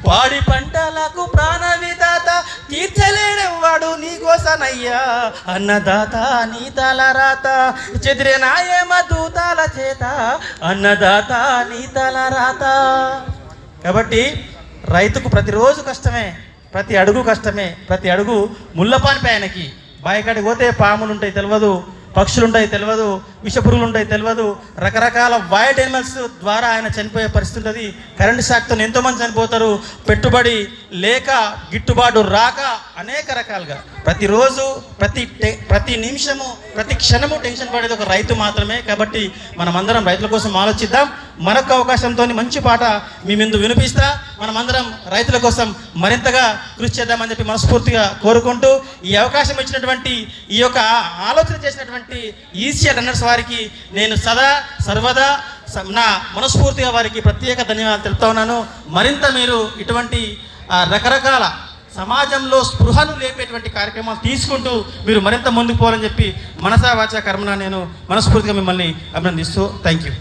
పాడి పంటలకు ప్రాణ విధాత తీర్చలేనివాడు నీకోసనయ్యా అన్నదాత నీ తల రాత చెదిరినాయేమ దూతాల చేత అన్నదాత నీ తల రాత. కాబట్టి రైతుకు ప్రతిరోజు కష్టమే, ప్రతి అడుగు కష్టమే, ప్రతి అడుగు ముళ్ళపాని ఆయనకి. బాయికాడికి పోతే పాములు ఉంటాయి తెలియదు, పక్షులు ఉంటాయి తెలియదు, విషపురుగులు ఉంటాయి తెలియదు, రకరకాల వైల్డ్ యానిమల్స్ ద్వారా ఆయన చనిపోయే పరిస్థితి ఉంటుంది. కరెంటు షాక్తో ఎంతోమంది చనిపోతారు, పెట్టుబడి లేక గిట్టుబాటు రాక అనేక రకాలుగా. ప్రతిరోజు ప్రతి నిమిషము ప్రతి క్షణము టెన్షన్ పడేది ఒక రైతు మాత్రమే. కాబట్టి మనమందరం రైతుల కోసం ఆలోచిద్దాం. మరొక అవకాశంతో మంచి పాట మీ ముందు వినిపిస్తా, మనమందరం రైతుల కోసం మరింతగా కృషి చేద్దామని చెప్పి మనస్ఫూర్తిగా కోరుకుంటూ, ఈ అవకాశం ఇచ్చినటువంటి ఈ యొక్క ఆలోచన చేసినటువంటి ఈసీఆర్ రన్నర్స్ వారికి నేను సర్వదా నా మనస్ఫూర్తిగా వారికి ప్రత్యేక ధన్యవాదాలు తెలుపుతా ఉన్నాను. మరింత మీరు ఇటువంటి రకరకాల సమాజంలో స్పృహను లేపేటువంటి కార్యక్రమాలు తీసుకుంటూ మీరు మరింత ముందుకు పోవాలని చెప్పి మనసా వాచా కర్మన నేను మనస్ఫూర్తిగా మిమ్మల్ని అభినందిస్తూ థ్యాంక్ యూ.